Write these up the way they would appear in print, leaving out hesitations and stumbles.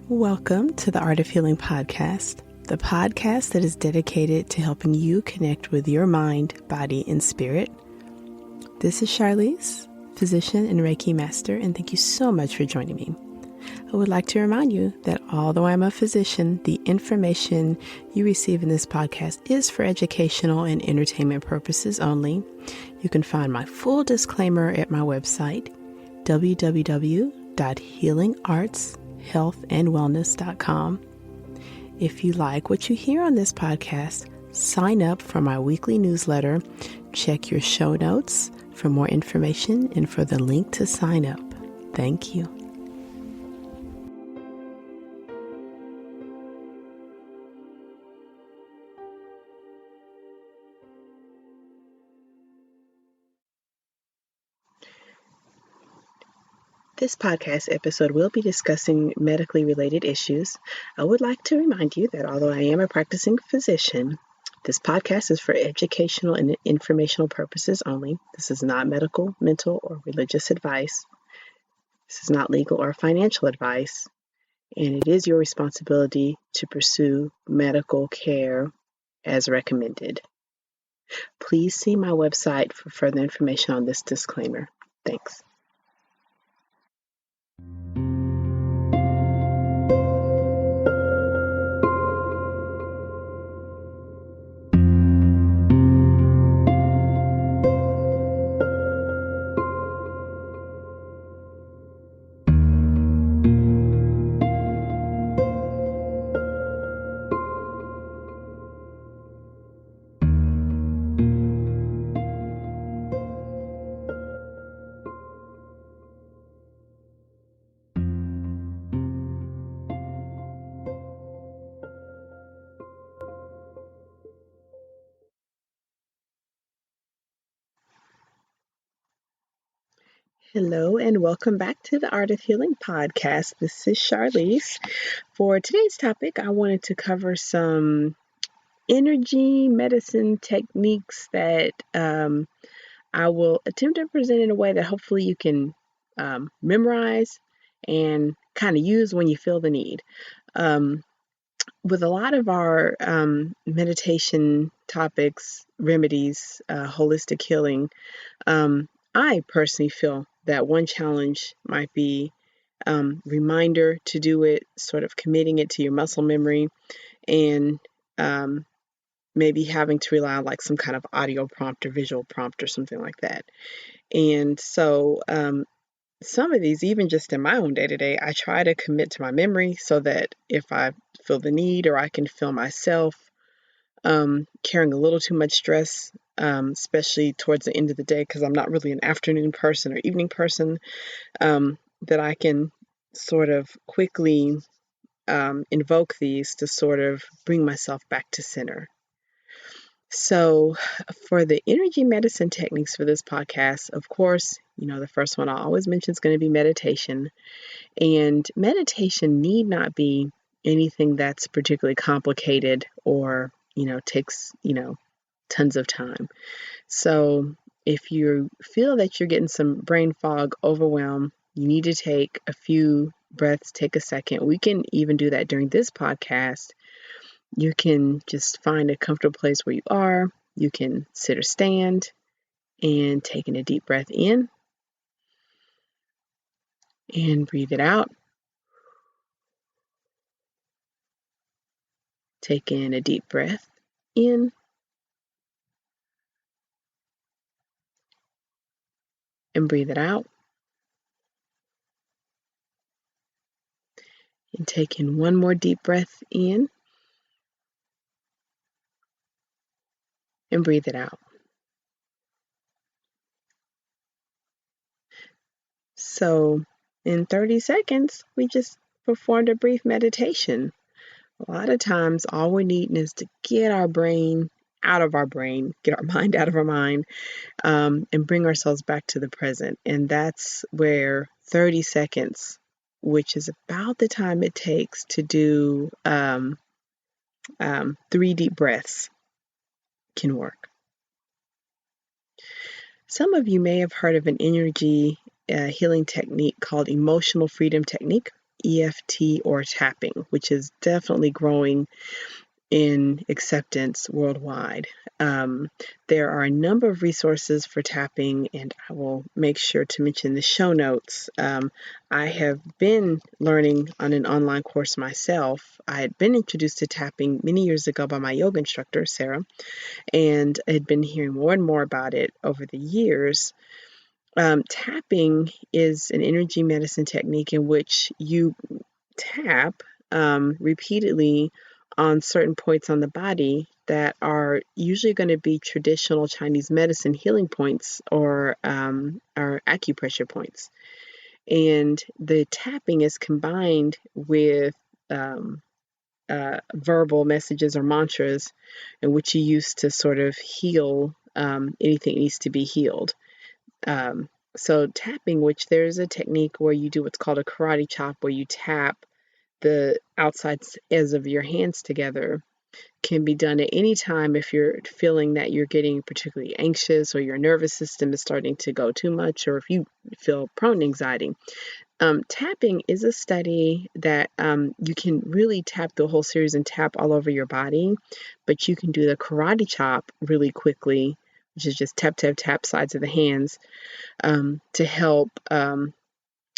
Welcome to the Art of Healing podcast, the podcast that is dedicated to helping you connect with your mind, body, and spirit. This is Charlize, physician and Reiki master, and thank you so much for joining me. I would like to remind you that although I'm a physician, the information you receive in this podcast is for educational and entertainment purposes only. You can find my full disclaimer at my website, www.healingartshealthandwellness.com. If you like what you hear on this podcast, sign up for my weekly newsletter. Check your show notes for more information and for the link to sign up. Thank you. This podcast episode will be discussing medically related issues. I would like to remind you that although I am a practicing physician, this podcast is for educational and informational purposes only. This is not medical, mental, or religious advice. This is not legal or financial advice, and it is your responsibility to pursue medical care as recommended. Please see my website for further information on this disclaimer. Thanks. Hello and welcome back to the Art of Healing podcast. This is Charlize. For today's topic, I wanted to cover some energy medicine techniques that I will attempt to present in a way that hopefully you can memorize and kind of use when you feel the need. With a lot of our meditation topics, remedies, holistic healing, I personally feel that one challenge might be reminder to do it, sort of committing it to your muscle memory, and maybe having to rely on like some kind of audio prompt or visual prompt or something like that. And so some of these, even just in my own day-to-day, I try to commit to my memory so that if I feel the need or I can feel myself carrying a little too much stress, especially towards the end of the day, because I'm not really an afternoon person or evening person, that I can sort of quickly invoke these to sort of bring myself back to center. So for the energy medicine techniques for this podcast, of course, the first one I always mention is going to be meditation. And meditation need not be anything that's particularly complicated or takes, tons of time. So if you feel that you're getting some brain fog, overwhelm, you need to take a few breaths, take a second. We can even do that during this podcast. You can just find a comfortable place where you are. You can sit or stand and taking a deep breath in and breathe it out. Take in a deep breath in and breathe it out. And take in one more deep breath in and breathe it out. So in 30 seconds, we just performed a brief meditation. A lot of times, all we need is to get our brain out of our brain, get our mind out of our mind, and bring ourselves back to the present. And that's where 30 seconds, which is about the time it takes to do 3 deep breaths, can work. Some of you may have heard of an energy healing technique called emotional freedom technique, EFT or tapping, which is definitely growing in acceptance worldwide. There are a number of resources for tapping, and I will make sure to mention the show notes. I have been learning on an online course myself. I had been introduced to tapping many years ago by my yoga instructor, Sarah, and I had been hearing more and more about it over the years. Tapping is an energy medicine technique in which you tap repeatedly on certain points on the body that are usually going to be traditional Chinese medicine healing points or acupressure points. And the tapping is combined with um, verbal messages or mantras in which you use to sort of heal anything that needs to be healed. Um, so tapping, which there's a technique where you do what's called a karate chop, where you tap the outside edges of your hands together, can be done at any time if you're feeling that you're getting particularly anxious or your nervous system is starting to go too much, or if you feel prone to anxiety. Tapping is a study that you can really tap the whole series and tap all over your body, but you can do the karate chop really quickly, which is just tap, tap, tap sides of the hands to help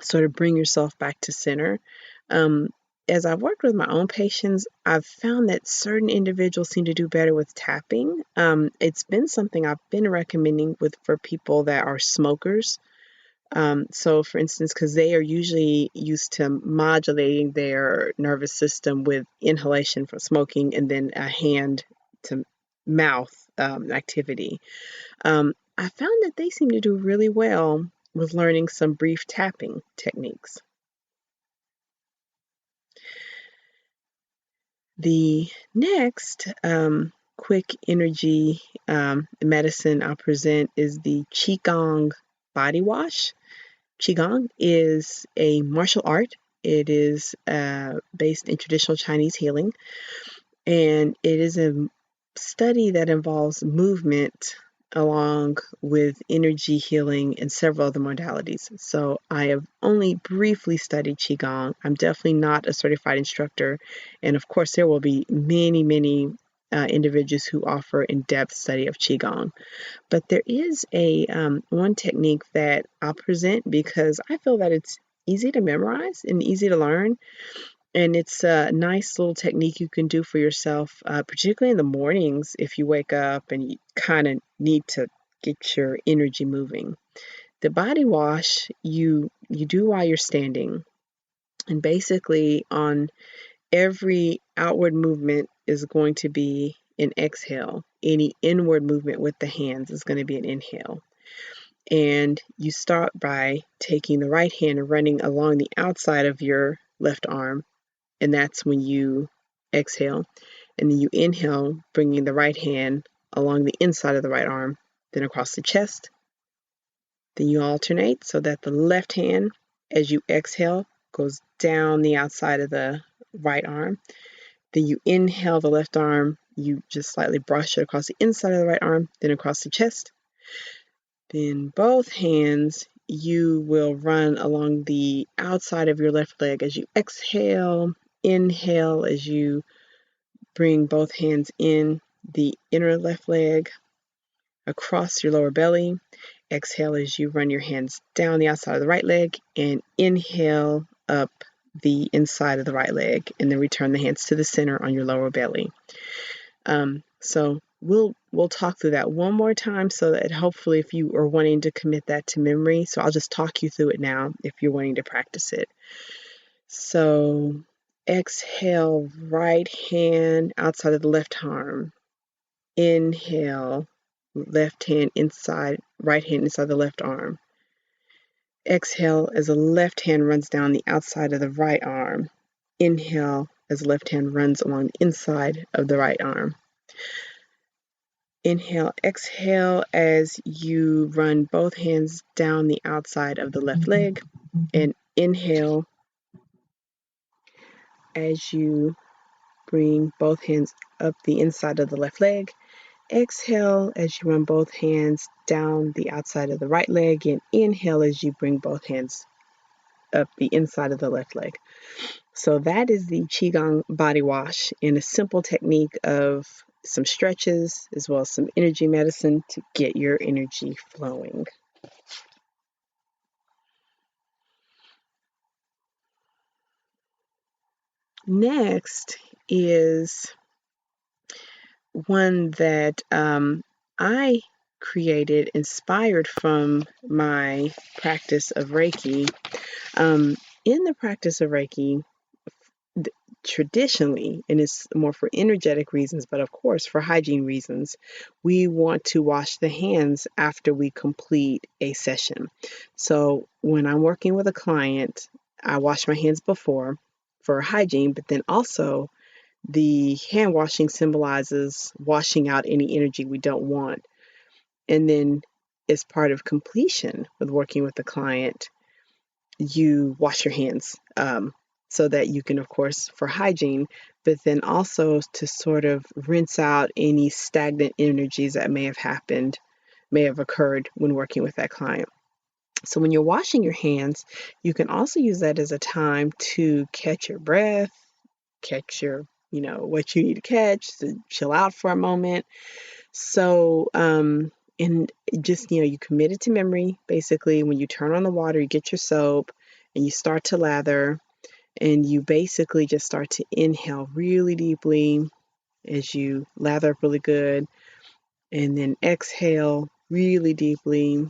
sort of bring yourself back to center. Um, as I've worked with my own patients, I've found that certain individuals seem to do better with tapping. It's been something I've been recommending for people that are smokers. So, for instance, because they are usually used to modulating their nervous system with inhalation from smoking and then a hand to mouth activity. I found that they seem to do really well with learning some brief tapping techniques. The next quick energy medicine I'll present is the Qigong body wash. Qigong is a martial art. It is based in traditional Chinese healing, and it is a study that involves movement along with energy healing and several other modalities. So I have only briefly studied Qigong. I'm definitely not a certified instructor. And of course, there will be many, many individuals who offer in-depth study of Qigong. But there is a one technique that I'll present because I feel that it's easy to memorize and easy to learn. And it's a nice little technique you can do for yourself, particularly in the mornings if you wake up and you kind of need to get your energy moving. The body wash you do while you're standing, and basically on every outward movement is going to be an exhale. Any inward movement with the hands is going to be an inhale. And you start by taking the right hand and running along the outside of your left arm, and that's when you exhale. And then you inhale, bringing the right hand along the inside of the right arm, then across the chest. Then you alternate so that the left hand, as you exhale, goes down the outside of the right arm. Then you inhale the left arm, you just slightly brush it across the inside of the right arm, then across the chest. Then both hands, you will run along the outside of your left leg as you exhale. Inhale as you bring both hands in the inner left leg, across your lower belly. Exhale as you run your hands down the outside of the right leg, and inhale up the inside of the right leg, and then return the hands to the center on your lower belly. So we'll talk through that one more time so that hopefully if you are wanting to commit that to memory, so I'll just talk you through it now if you're wanting to practice it. So exhale, right hand outside of the left arm. Inhale, left hand inside, right hand inside the left arm. Exhale as the left hand runs down the outside of the right arm. Inhale as the left hand runs along the inside of the right arm. Inhale, exhale as you run both hands down the outside of the left leg. And inhale as you bring both hands up the inside of the left leg. Exhale as you run both hands down the outside of the right leg, and inhale as you bring both hands up the inside of the left leg. So that is the Qigong body wash in a simple technique of some stretches as well as some energy medicine to get your energy flowing. Next is one that I created inspired from my practice of Reiki. In the practice of Reiki, traditionally, and it's more for energetic reasons, but of course for hygiene reasons, we want to wash the hands after we complete a session. So when I'm working with a client, I wash my hands before for hygiene, but then also the hand washing symbolizes washing out any energy we don't want. And then as part of completion with working with the client, you wash your hands so that you can, of course, for hygiene, but then also to sort of rinse out any stagnant energies that may have occurred when working with that client. So when you're washing your hands, you can also use that as a time to catch your breath, catch your, what you need to catch, to chill out for a moment. So, and just, you commit it to memory. Basically, when you turn on the water, you get your soap and you start to lather, and you basically just start to inhale really deeply as you lather up really good, and then exhale really deeply.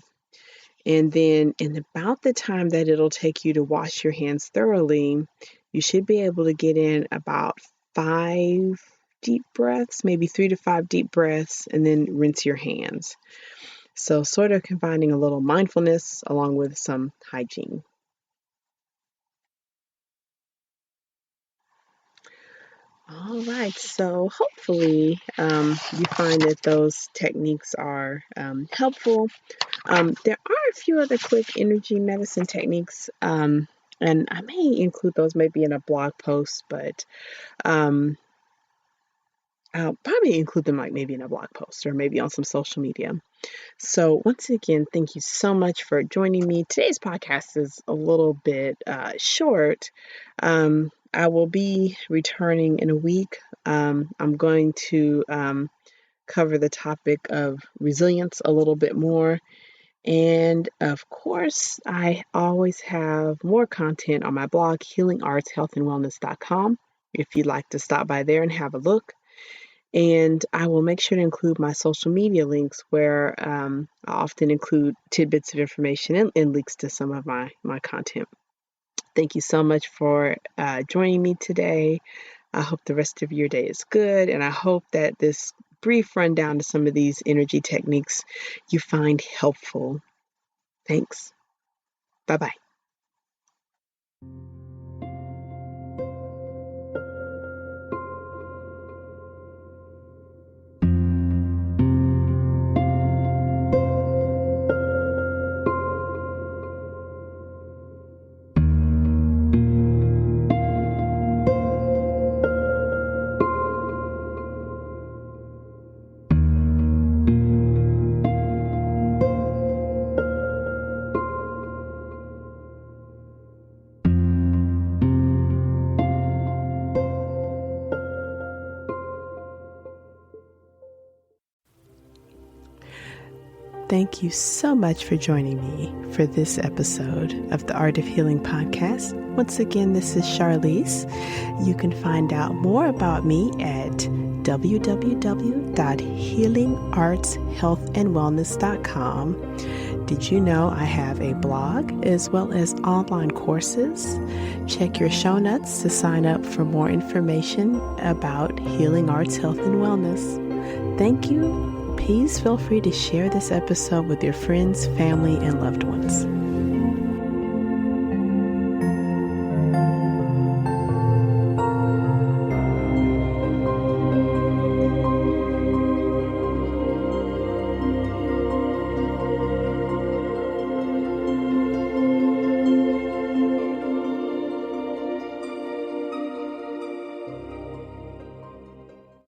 And then in about the time that it'll take you to wash your hands thoroughly, you should be able to get in about 5 deep breaths, maybe 3 to 5 deep breaths, and then rinse your hands. So sort of combining a little mindfulness along with some hygiene. All right, so hopefully you find that those techniques are helpful. There are a few other quick energy medicine techniques, and I may include those maybe in a blog post, but I'll probably include them like maybe in a blog post or maybe on some social media. So once again, thank you so much for joining me. Today's podcast is a little bit short. I will be returning in a week. I'm going to cover the topic of resilience a little bit more. And of course, I always have more content on my blog, healingartshealthandwellness.com, if you'd like to stop by there and have a look. And I will make sure to include my social media links where I often include tidbits of information and links to some of my content. Thank you so much for joining me today. I hope the rest of your day is good, and I hope that this brief rundown to some of these energy techniques you find helpful. Thanks. Bye-bye. Thank you so much for joining me for this episode of the Art of Healing podcast. Once again, this is Charlize. You can find out more about me at www.healingartshealthandwellness.com. Did you know I have a blog as well as online courses? Check your show notes to sign up for more information about Healing Arts Health and Wellness. Thank you. Please feel free to share this episode with your friends, family, and loved ones.